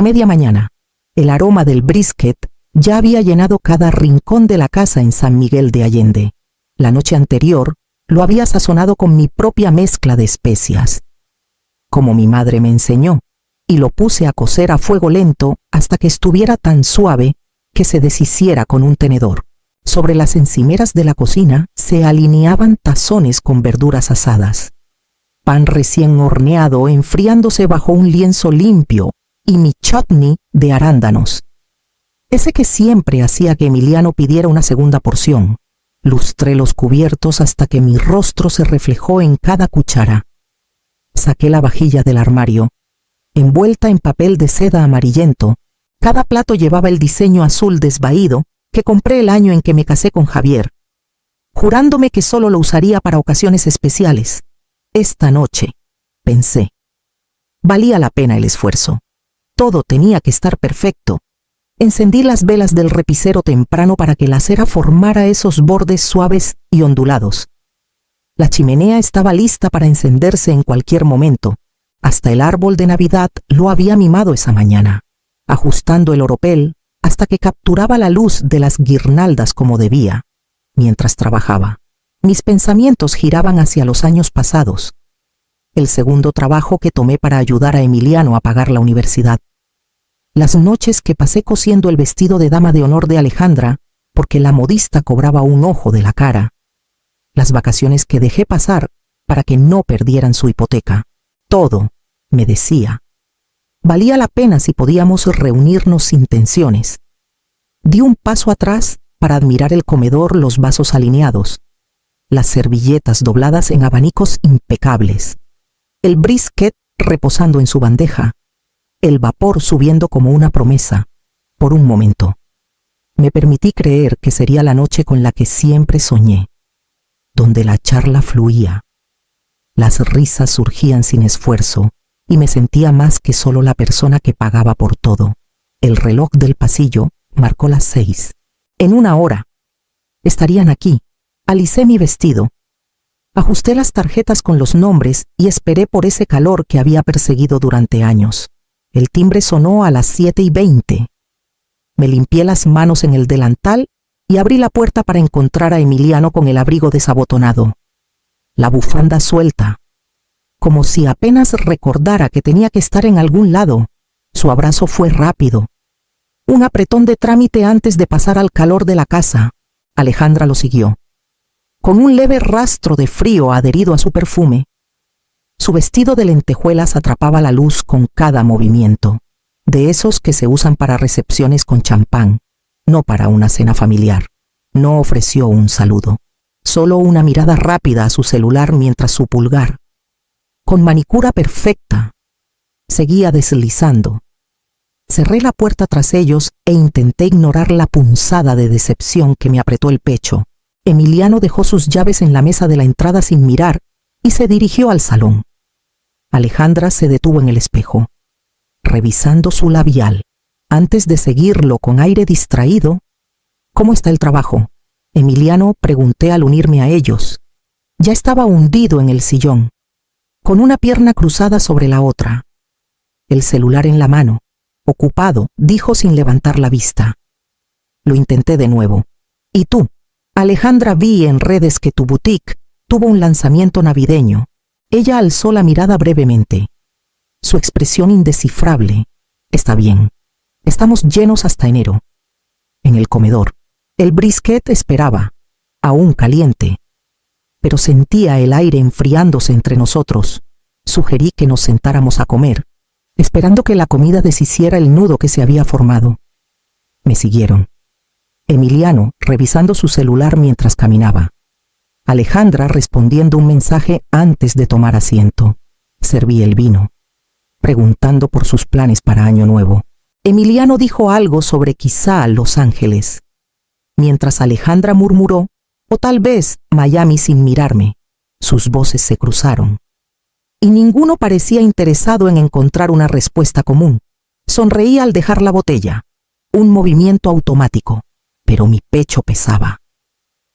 Para media mañana, el aroma del brisket ya había llenado cada rincón de la casa en San Miguel de Allende. La noche anterior lo había sazonado con mi propia mezcla de especias, como mi madre me enseñó, y lo puse a cocer a fuego lento hasta que estuviera tan suave que se deshiciera con un tenedor. Sobre las encimeras de la cocina se alineaban tazones con verduras asadas, pan recién horneado enfriándose bajo un lienzo limpio y mi chutney de arándanos, ese que siempre hacía que Emiliano pidiera una segunda porción. Lustré los cubiertos hasta que mi rostro se reflejó en cada cuchara. Saqué la vajilla del armario. Envuelta en papel de seda amarillento, cada plato llevaba el diseño azul desvaído que compré el año en que me casé con Javier, jurándome que solo lo usaría para ocasiones especiales. Esta noche, pensé, valía la pena el esfuerzo. Todo tenía que estar perfecto. Encendí las velas del repisero temprano para que la cera formara esos bordes suaves y ondulados. La chimenea estaba lista para encenderse en cualquier momento. Hasta el árbol de Navidad lo había mimado esa mañana, ajustando el oropel hasta que capturaba la luz de las guirnaldas como debía. Mientras trabajaba, mis pensamientos giraban hacia los años pasados. El segundo trabajo que tomé para ayudar a Emiliano a pagar la universidad. Las noches que pasé cosiendo el vestido de dama de honor de Alejandra, porque la modista cobraba un ojo de la cara. Las vacaciones que dejé pasar para que no perdieran su hipoteca. Todo, me decía, valía la pena si podíamos reunirnos sin tensiones. Di un paso atrás para admirar el comedor, los vasos alineados, las servilletas dobladas en abanicos impecables, el brisket reposando en su bandeja, el vapor subiendo como una promesa. Por un momento, me permití creer que sería la noche con la que siempre soñé, donde la charla fluía, las risas surgían sin esfuerzo y me sentía más que solo la persona que pagaba por todo. El reloj del pasillo marcó las 6. En una hora estarían aquí. Alicé mi vestido, ajusté las tarjetas con los nombres y esperé por ese calor que había perseguido durante años. El timbre sonó a las 7:20. Me limpié las manos en el delantal y abrí la puerta para encontrar a Emiliano con el abrigo desabotonado, la bufanda suelta, como si apenas recordara que tenía que estar en algún lado. Su abrazo fue rápido, un apretón de trámite antes de pasar al calor de la casa. Alejandra lo siguió, con un leve rastro de frío adherido a su perfume. Su vestido de lentejuelas atrapaba la luz con cada movimiento, de esos que se usan para recepciones con champán, no para una cena familiar. No ofreció un saludo, solo una mirada rápida a su celular mientras su pulgar, con manicura perfecta, seguía deslizando. Cerré la puerta tras ellos e intenté ignorar la punzada de decepción que me apretó el pecho. Emiliano dejó sus llaves en la mesa de la entrada sin mirar y se dirigió al salón. Alejandra se detuvo en el espejo, revisando su labial. Antes de seguirlo con aire distraído, ¿cómo está el trabajo? Emiliano, pregunté al unirme a ellos. Ya estaba hundido en el sillón, con una pierna cruzada sobre la otra, el celular en la mano. Ocupado, dijo sin levantar la vista. Lo intenté de nuevo. ¿Y tú? Alejandra, vi en redes que tu boutique tuvo un lanzamiento navideño. Ella alzó la mirada brevemente, su expresión indescifrable. Está bien. Estamos llenos hasta enero. En el comedor, el brisket esperaba, aún caliente, pero sentía el aire enfriándose entre nosotros. Sugerí que nos sentáramos a comer, esperando que la comida deshiciera el nudo que se había formado. Me siguieron. Emiliano revisando su celular mientras caminaba. Alejandra respondiendo un mensaje antes de tomar asiento. Serví el vino, preguntando por sus planes para Año Nuevo. Emiliano dijo algo sobre quizá Los Ángeles, mientras Alejandra murmuró, o tal vez Miami sin mirarme. Sus voces se cruzaron, y ninguno parecía interesado en encontrar una respuesta común. Sonreí al dejar la botella, un movimiento automático, pero mi pecho pesaba.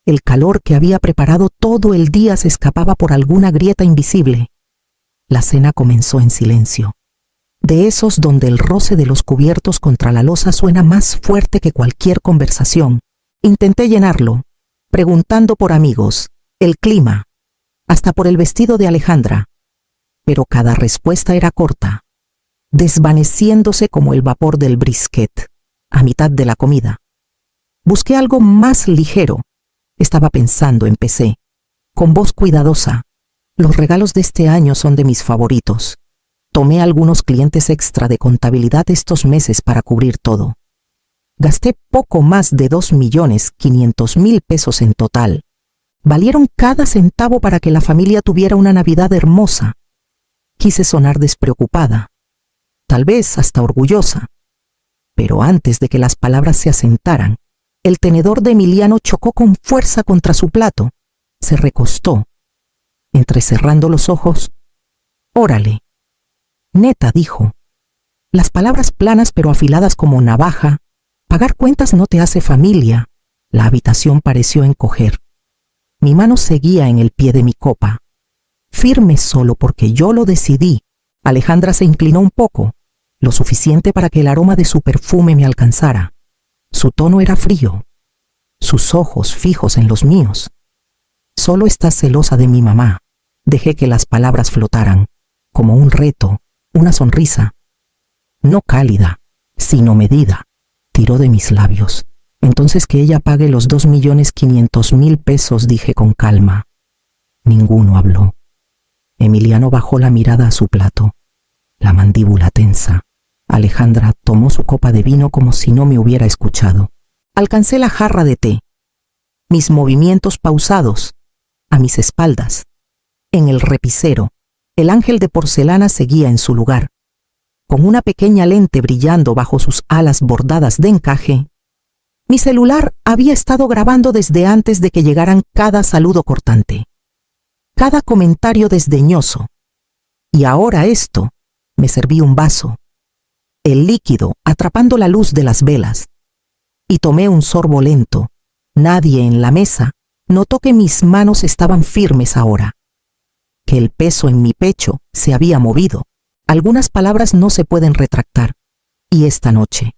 El calor que había preparado todo el día se escapaba por alguna grieta invisible. La cena comenzó en silencio. de esos donde el roce de los cubiertos contra la losa suena más fuerte que cualquier conversación. Intenté llenarlo, preguntando por amigos, el clima, hasta por el vestido de Alejandra, pero cada respuesta era corta, desvaneciéndose como el vapor del brisket, a mitad de la comida. Busqué algo más ligero. Estaba pensando, empecé, con voz cuidadosa. Los regalos de este año son de mis favoritos. Tomé algunos clientes extra de contabilidad estos meses para cubrir todo. Gasté poco más de 2.500.000 pesos en total. Valieron cada centavo para que la familia tuviera una Navidad hermosa. Quise sonar despreocupada, tal vez hasta orgullosa. Pero antes de que las palabras se asentaran, el tenedor de Emiliano chocó con fuerza contra su plato. Se recostó, entrecerrando los ojos. «Órale». «Neta», dijo. Las palabras planas pero afiladas como navaja. Pagar cuentas no te hace familia. La habitación pareció encoger. Mi mano seguía en el pie de mi copa. Firme solo porque yo lo decidí. Alejandra se inclinó un poco, lo suficiente para que el aroma de su perfume me alcanzara. Su tono era frío, sus ojos fijos en los míos. «Solo estás celosa de mi mamá». Dejé que las palabras flotaran, como un reto, una sonrisa. No cálida, sino medida. Tiró de mis labios. «Entonces que ella pague los 2.500.000 pesos», dije con calma. Ninguno habló. Emiliano bajó la mirada a su plato, la mandíbula tensa. Alejandra tomó su copa de vino como si no me hubiera escuchado. Alcancé la jarra de té. Mis movimientos pausados, a mis espaldas. En el repisero, el ángel de porcelana seguía en su lugar. Con una pequeña lente brillando bajo sus alas bordadas de encaje, mi celular había estado grabando desde antes de que llegaran cada saludo cortante, cada comentario desdeñoso. Y ahora esto, me serví un vaso, el líquido atrapando la luz de las velas, y tomé un sorbo lento. Nadie en la mesa notó que mis manos estaban firmes ahora, que el peso en mi pecho se había movido. Algunas palabras no se pueden retractar, y esta noche,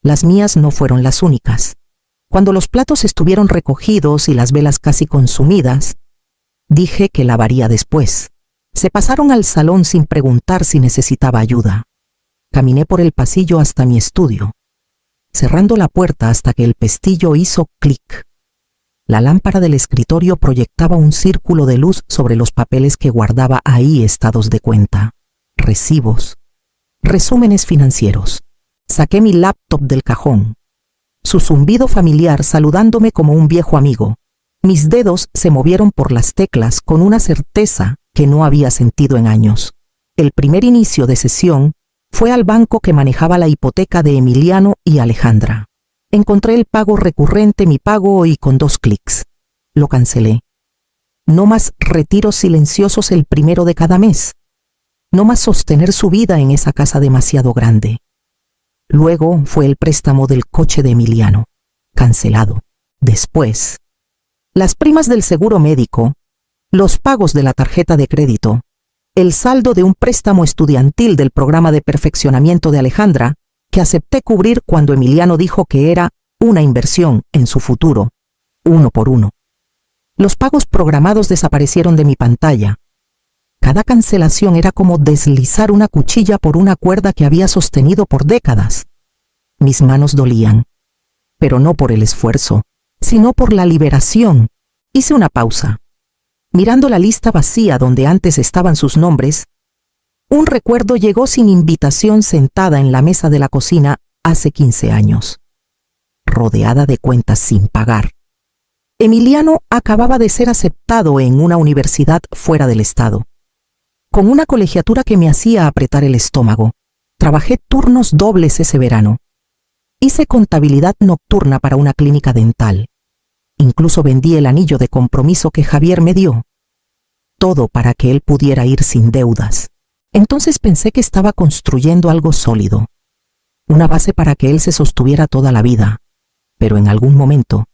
las mías no fueron las únicas. Cuando los platos estuvieron recogidos y las velas casi consumidas, dije que lavaría después. Se pasaron al salón sin preguntar si necesitaba ayuda. Caminé por el pasillo hasta mi estudio, cerrando la puerta hasta que el pestillo hizo clic. La lámpara del escritorio proyectaba un círculo de luz sobre los papeles que guardaba ahí: estados de cuenta, recibos, resúmenes financieros. Saqué mi laptop del cajón, su zumbido familiar saludándome como un viejo amigo. Mis dedos se movieron por las teclas con una certeza que no había sentido en años. El primer inicio de sesión fue al banco que manejaba la hipoteca de Emiliano y Alejandra. Encontré el pago recurrente, mi pago, y con 2 clics lo cancelé. No más retiros silenciosos el primero de cada mes. No más sostener su vida en esa casa demasiado grande. Luego fue el préstamo del coche de Emiliano, cancelado. Después, las primas del seguro médico, los pagos de la tarjeta de crédito, el saldo de un préstamo estudiantil del programa de perfeccionamiento de Alejandra, que acepté cubrir cuando Emiliano dijo que era una inversión en su futuro, uno por uno. Los pagos programados desaparecieron de mi pantalla. Cada cancelación era como deslizar una cuchilla por una cuerda que había sostenido por décadas. Mis manos dolían, pero no por el esfuerzo, sino por la liberación. Hice una pausa. Mirando la lista vacía donde antes estaban sus nombres, un recuerdo llegó sin invitación sentada en la mesa de la cocina hace 15 años, rodeada de cuentas sin pagar. Emiliano acababa de ser aceptado en una universidad fuera del estado, con una colegiatura que me hacía apretar el estómago. Trabajé turnos dobles ese verano. Hice contabilidad nocturna para una clínica dental. Incluso vendí el anillo de compromiso que Javier me dio. Todo para que él pudiera ir sin deudas. Entonces pensé que estaba construyendo algo sólido, una base para que él se sostuviera toda la vida, pero en algún momento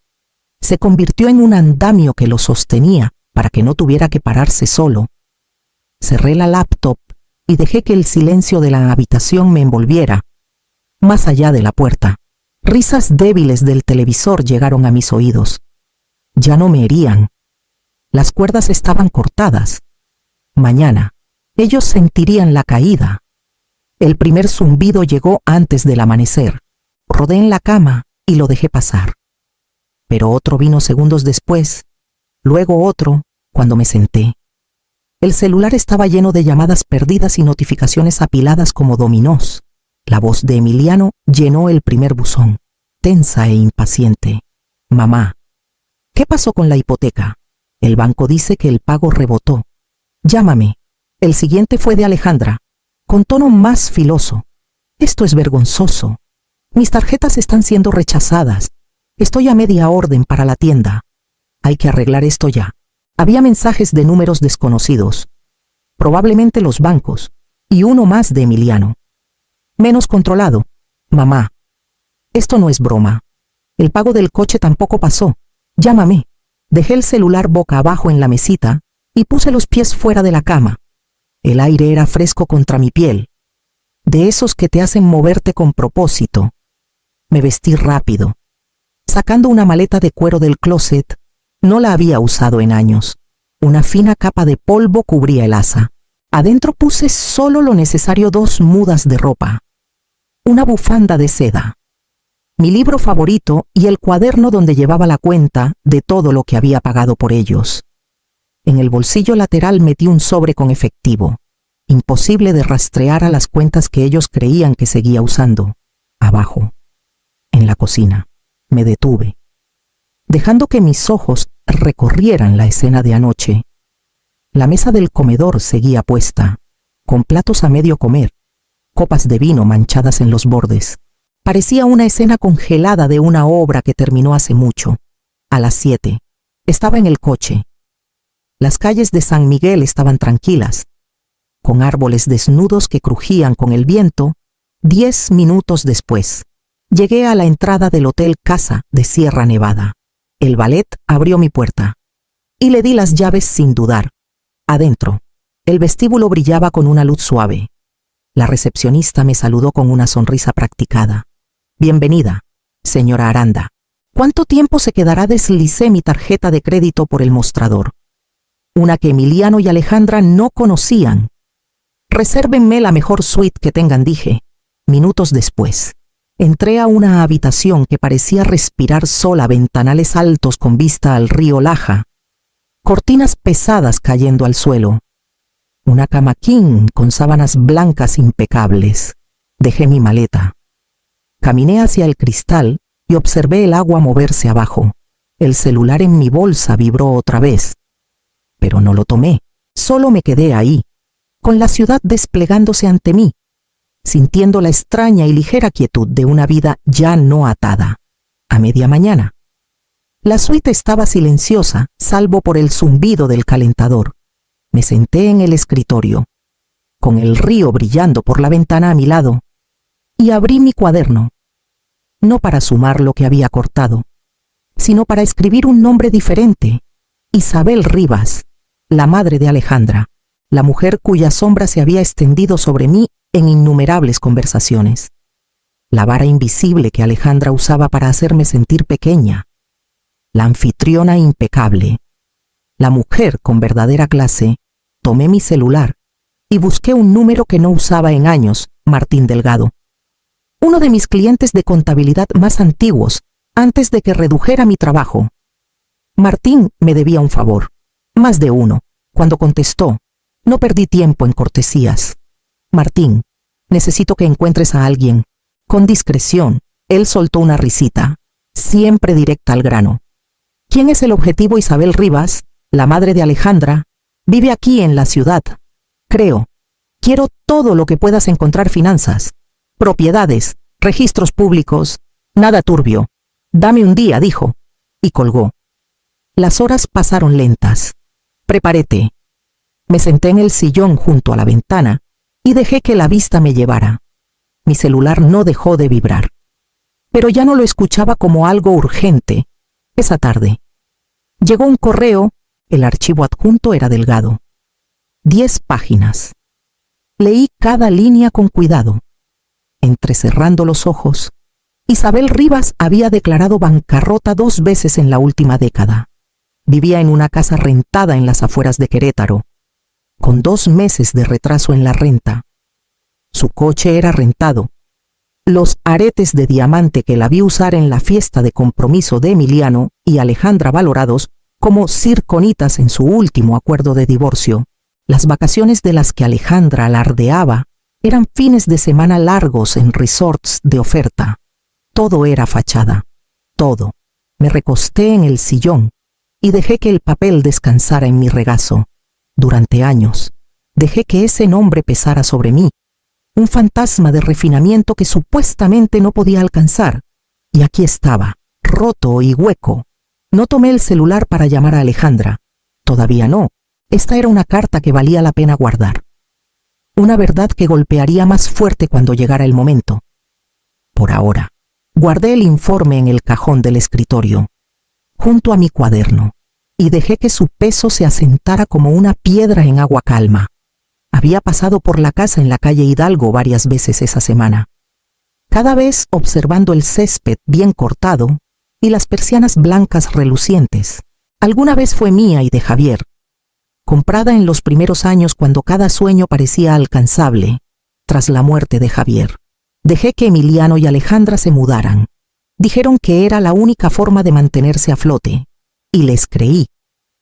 se convirtió en un andamio que lo sostenía para que no tuviera que pararse solo. Cerré la laptop y dejé que el silencio de la habitación me envolviera. Más allá de la puerta, risas débiles del televisor llegaron a mis oídos. Ya no me herían. Las cuerdas estaban cortadas. Mañana, ellos sentirían la caída. El primer zumbido llegó antes del amanecer. Rodé en la cama y lo dejé pasar. Pero otro vino segundos después, luego otro, cuando me senté. El celular estaba lleno de llamadas perdidas y notificaciones apiladas como dominós. La voz de Emiliano llenó el primer buzón, tensa e impaciente. Mamá, ¿qué pasó con la hipoteca? El banco dice que el pago rebotó. Llámame. El siguiente fue de Alejandra, con tono más filoso. Esto es vergonzoso. Mis tarjetas están siendo rechazadas. Estoy a media orden para la tienda. Hay que arreglar esto ya. Había mensajes de números desconocidos, probablemente los bancos, y uno más de Emiliano. Menos controlado. Mamá, esto no es broma. El pago del coche tampoco pasó. Llámame. Dejé el celular boca abajo en la mesita y puse los pies fuera de la cama. El aire era fresco contra mi piel, de esos que te hacen moverte con propósito. Me vestí rápido. Sacando una maleta de cuero del closet, no la había usado en años. Una fina capa de polvo cubría el asa. Adentro puse solo lo necesario: 2 mudas de ropa, una bufanda de seda, mi libro favorito y el cuaderno donde llevaba la cuenta de todo lo que había pagado por ellos. En el bolsillo lateral metí un sobre con efectivo. Imposible de rastrear a las cuentas que ellos creían que seguía usando. Abajo, en la cocina, me detuve, dejando que mis ojos recorrieran la escena de anoche. La mesa del comedor seguía puesta, con platos a medio comer, copas de vino manchadas en los bordes. Parecía una escena congelada de una obra que terminó hace mucho. A las 7, estaba en el coche. Las calles de San Miguel estaban tranquilas, con árboles desnudos que crujían con el viento. 10 minutos después, llegué a la entrada del Hotel Casa de Sierra Nevada. El valet abrió mi puerta y le di las llaves sin dudar. Adentro, el vestíbulo brillaba con una luz suave. La recepcionista me saludó con una sonrisa practicada. Bienvenida, señora Aranda. ¿Cuánto tiempo se quedará? Deslicé mi tarjeta de crédito por el mostrador. Una que Emiliano y Alejandra no conocían. Resérvenme la mejor suite que tengan, dije. Minutos después, entré a una habitación que parecía respirar sola, ventanales altos con vista al río Laja, cortinas pesadas cayendo al suelo, una cama king con sábanas blancas impecables. Dejé mi maleta. Caminé hacia el cristal y observé el agua moverse abajo. El celular en mi bolsa vibró otra vez, pero no lo tomé. Solo me quedé ahí, con la ciudad desplegándose ante mí, sintiendo la extraña y ligera quietud de una vida ya no atada. A media mañana. La suite estaba silenciosa, salvo por el zumbido del calentador. Me senté en el escritorio, con el río brillando por la ventana a mi lado, y abrí mi cuaderno, no para sumar lo que había cortado, sino para escribir un nombre diferente: Isabel Rivas, la madre de Alejandra, la mujer cuya sombra se había extendido sobre mí en innumerables conversaciones. La vara invisible que Alejandra usaba para hacerme sentir pequeña. La anfitriona impecable. La mujer con verdadera clase. Tomé mi celular y busqué un número que no usaba en años: Martín Delgado. Uno de mis clientes de contabilidad más antiguos, antes de que redujera mi trabajo. Martín me debía un favor, más de uno. Cuando contestó, no perdí tiempo en cortesías. Martín, necesito que encuentres a alguien. Con discreción, él soltó una risita, siempre directa al grano. ¿Quién es el objetivo? Isabel Rivas, la madre de Alejandra, vive aquí en la ciudad. Creo. Quiero todo lo que puedas encontrar: finanzas, propiedades, registros públicos, nada turbio. Dame un día, dijo, y colgó. Las horas pasaron lentas. Preparé té. Me senté en el sillón junto a la ventana y dejé que la vista me llevara. Mi celular no dejó de vibrar, pero ya no lo escuchaba como algo urgente. Esa tarde llegó un correo. El archivo adjunto era delgado. 10 páginas. Leí cada línea con cuidado. Entrecerrando los ojos, Isabel Rivas había declarado bancarrota 2 veces en la última década. Vivía en una casa rentada en las afueras de Querétaro, con 2 meses de retraso en la renta. Su coche era rentado. Los aretes de diamante que la vi usar en la fiesta de compromiso de Emiliano y Alejandra valorados como circonitas en su último acuerdo de divorcio. Las vacaciones de las que Alejandra alardeaba eran fines de semana largos en resorts de oferta. Todo era fachada, todo. Me recosté en el sillón y dejé que el papel descansara en mi regazo. Durante años, dejé que ese nombre pesara sobre mí, un fantasma de refinamiento que supuestamente no podía alcanzar. Y aquí estaba, roto y hueco. No tomé el celular para llamar a Alejandra. Todavía no. Esta era una carta que valía la pena guardar. Una verdad que golpearía más fuerte cuando llegara el momento. Por ahora, guardé el informe en el cajón del escritorio, junto a mi cuaderno, y dejé que su peso se asentara como una piedra en agua calma. Había pasado por la casa en la calle Hidalgo varias veces esa semana, cada vez observando el césped bien cortado y las persianas blancas relucientes. Alguna vez fue mía y de Javier, comprada en los primeros años cuando cada sueño parecía alcanzable, tras la muerte de Javier. Dejé que Emiliano y Alejandra se mudaran. Dijeron que era la única forma de mantenerse a flote, y les creí.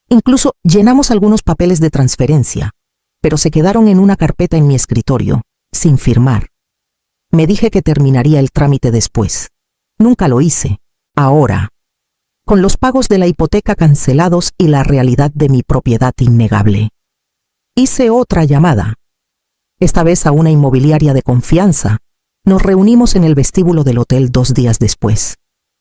Incluso llenamos algunos papeles de transferencia, pero se quedaron en una carpeta en mi escritorio, sin firmar. Me dije que terminaría el trámite después. Nunca lo hice. Ahora, con los pagos de la hipoteca cancelados y la realidad de mi propiedad innegable, hice otra llamada. Esta vez a una inmobiliaria de confianza. Nos reunimos en el vestíbulo del hotel 2 días después.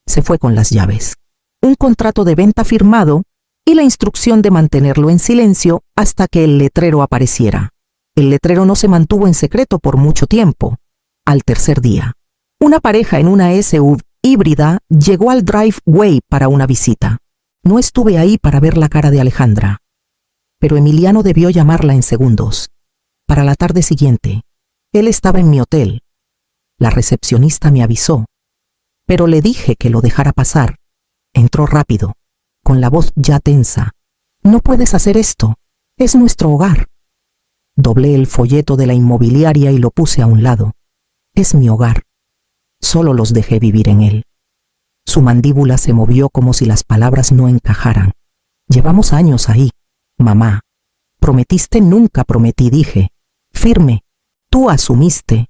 Se fue con las llaves, un contrato de venta firmado y la instrucción de mantenerlo en silencio hasta que el letrero apareciera. El letrero no se mantuvo en secreto por mucho tiempo. Al tercer día, una pareja en una SUV híbrida llegó al driveway para una visita. No estuve ahí para ver la cara de Alejandra, pero Emiliano debió llamarla en segundos. Para la tarde siguiente, él estaba en mi hotel. La recepcionista me avisó, pero le dije que lo dejara pasar. Entró rápido, con la voz ya tensa. «No puedes hacer esto, es nuestro hogar». Doblé el folleto de la inmobiliaria y lo puse a un lado. Es mi hogar. Solo los dejé vivir en él. Su mandíbula se movió como si las palabras no encajaran. «Llevamos años ahí, mamá. Prometiste, nunca prometí», dije. «Firme. Tú asumiste».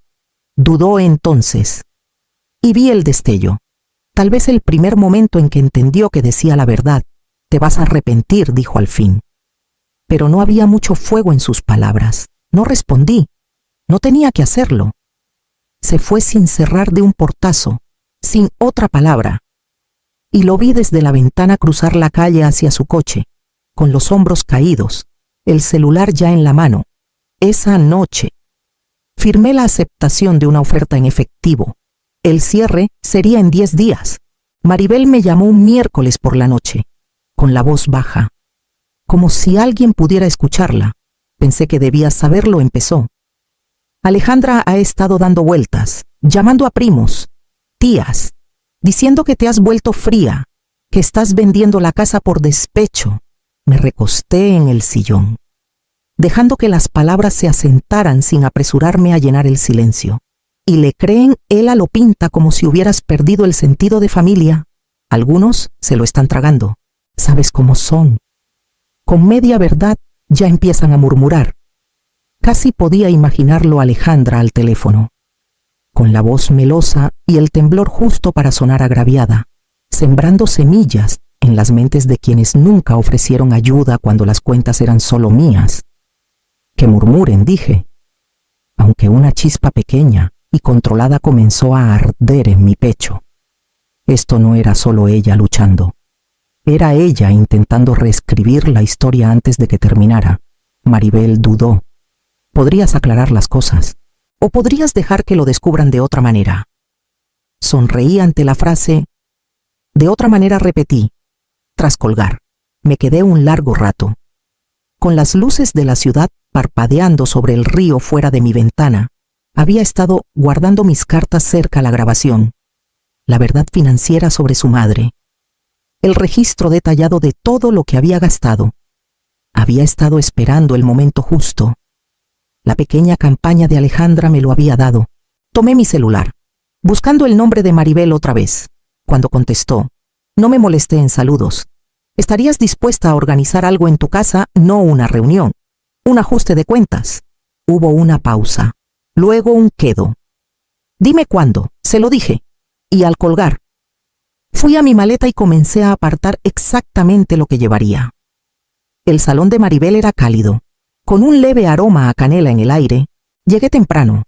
Dudó entonces, y vi el destello. Tal vez el primer momento en que entendió que decía la verdad. «Te vas a arrepentir», dijo al fin. Pero no había mucho fuego en sus palabras. No respondí. No tenía que hacerlo. Se fue sin cerrar de un portazo, sin otra palabra. Y lo vi desde la ventana cruzar la calle hacia su coche, con los hombros caídos, el celular ya en la mano. Esa noche firmé la aceptación de una oferta en efectivo. El cierre sería en 10 días. Maribel me llamó un miércoles por la noche, con la voz baja, como si alguien pudiera escucharla. Pensé que debía saberlo, empezó. «Alejandra ha estado dando vueltas, llamando a primos, tías, diciendo que te has vuelto fría, que estás vendiendo la casa por despecho». Me recosté en el sillón, dejando que las palabras se asentaran sin apresurarme a llenar el silencio. «¿Y le creen? Ella lo pinta como si hubieras perdido el sentido de familia. Algunos se lo están tragando. ¿Sabes cómo son? Con media verdad ya empiezan a murmurar». Casi podía imaginarlo a Alejandra al teléfono, con la voz melosa y el temblor justo para sonar agraviada, sembrando semillas en las mentes de quienes nunca ofrecieron ayuda cuando las cuentas eran solo mías. «Que murmuren», dije, aunque una chispa pequeña y controlada comenzó a arder en mi pecho. Esto no era solo ella luchando. Era ella intentando reescribir la historia antes de que terminara. Maribel dudó. «Podrías aclarar las cosas, o podrías dejar que lo descubran de otra manera». Sonreí ante la frase. «De otra manera», repetí. Tras colgar, me quedé un largo rato. Con las luces de la ciudad parpadeando sobre el río fuera de mi ventana, había estado guardando mis cartas cerca a la grabación, la verdad financiera sobre su madre, el registro detallado de todo lo que había gastado. Había estado esperando el momento justo. La pequeña campaña de Alejandra me lo había dado. Tomé mi celular, buscando el nombre de Maribel otra vez. Cuando contestó, no me molesté en saludos. ¿Estarías dispuesta a organizar algo en tu casa, no una reunión? Un ajuste de cuentas. Hubo una pausa, luego un quedo. Dime cuándo, se lo dije. Y al colgar, fui a mi maleta y comencé a apartar exactamente lo que llevaría. El salón de Maribel era cálido, con un leve aroma a canela en el aire. Llegué temprano,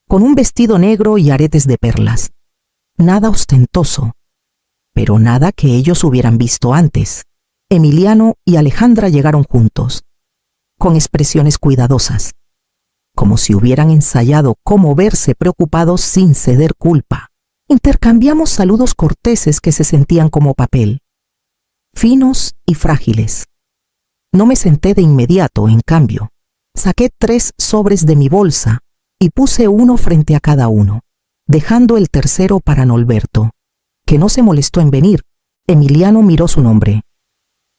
con un vestido negro y aretes de perlas. Nada ostentoso, pero nada que ellos hubieran visto antes. Emiliano y Alejandra llegaron juntos, con expresiones cuidadosas, como si hubieran ensayado cómo verse preocupados sin ceder culpa. Intercambiamos saludos corteses que se sentían como papel, finos y frágiles. No me senté de inmediato, en cambio. Saqué 3 sobres de mi bolsa y puse uno frente a cada uno, dejando el tercero para Norberto, que no se molestó en venir. Emiliano miró su nombre.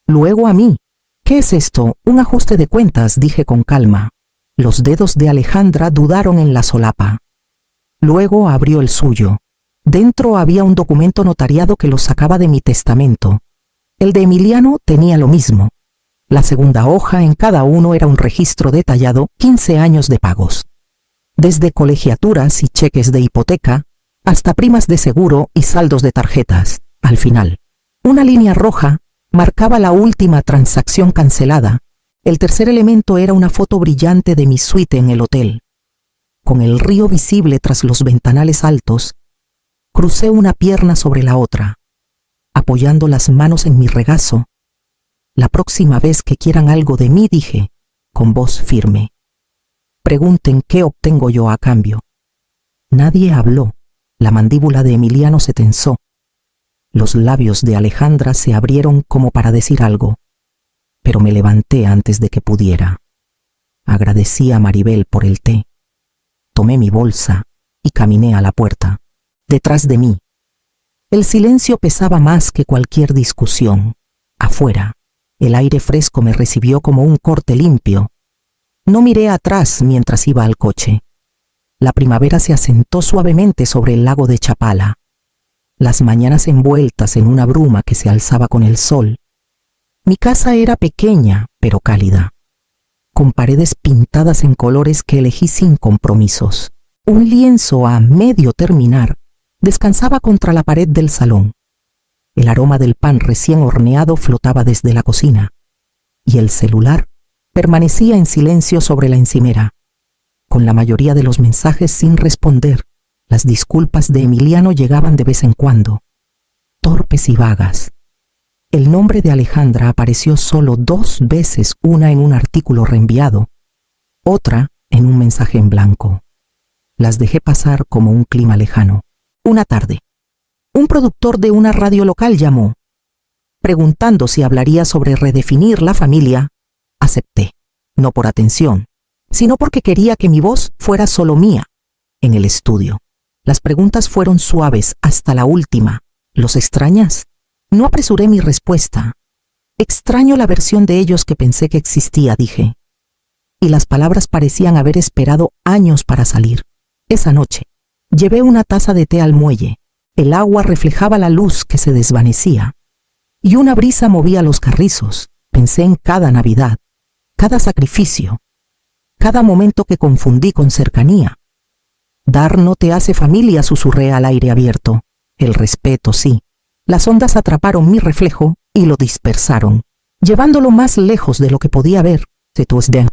Luego a mí. ¿Qué es esto? Un ajuste de cuentas, dije con calma. Los dedos de Alejandra dudaron en la solapa. Luego abrió el suyo. Dentro había un documento notariado que lo sacaba de mi testamento. El de Emiliano tenía lo mismo. La segunda hoja en cada uno era un registro detallado, 15 años de pagos. Desde colegiaturas y cheques de hipoteca, hasta primas de seguro y saldos de tarjetas. Al final, una línea roja marcaba la última transacción cancelada. El tercer elemento era una foto brillante de mi suite en el hotel. Con el río visible tras los ventanales altos, crucé una pierna sobre la otra, apoyando las manos en mi regazo. La próxima vez que quieran algo de mí, dije, con voz firme, pregunten qué obtengo yo a cambio. Nadie habló. La mandíbula de Emiliano se tensó. Los labios de Alejandra se abrieron como para decir algo, pero me levanté antes de que pudiera. Agradecí a Maribel por el té. Tomé mi bolsa y caminé a la puerta. Detrás de mí, el silencio pesaba más que cualquier discusión. Afuera, el aire fresco me recibió como un corte limpio. No miré atrás mientras iba al coche. La primavera se asentó suavemente sobre el lago de Chapala. Las mañanas envueltas en una bruma que se alzaba con el sol. Mi casa era pequeña, pero cálida, con paredes pintadas en colores que elegí sin compromisos. Un lienzo a medio terminar descansaba contra la pared del salón. El aroma del pan recién horneado flotaba desde la cocina, y el celular permanecía en silencio sobre la encimera, con la mayoría de los mensajes sin responder. Las disculpas de Emiliano llegaban de vez en cuando, torpes y vagas. El nombre de Alejandra apareció solo 2 veces, una en un artículo reenviado, otra en un mensaje en blanco. Las dejé pasar como un clima lejano. Una tarde, un productor de una radio local llamó, preguntando si hablaría sobre redefinir la familia. Acepté, no por atención, sino porque quería que mi voz fuera solo mía, en el estudio. Las preguntas fueron suaves hasta la última. ¿Los extrañas? No apresuré mi respuesta. Extraño la versión de ellos que pensé que existía, dije. Y las palabras parecían haber esperado años para salir. Esa noche, llevé una taza de té al muelle. El agua reflejaba la luz que se desvanecía, y una brisa movía los carrizos. Pensé en cada Navidad, cada sacrificio, cada momento que confundí con cercanía. Dar no te hace familia, susurré al aire abierto. El respeto, sí. Las ondas atraparon mi reflejo y lo dispersaron, llevándolo más lejos de lo que podía ver. C'est tous bien.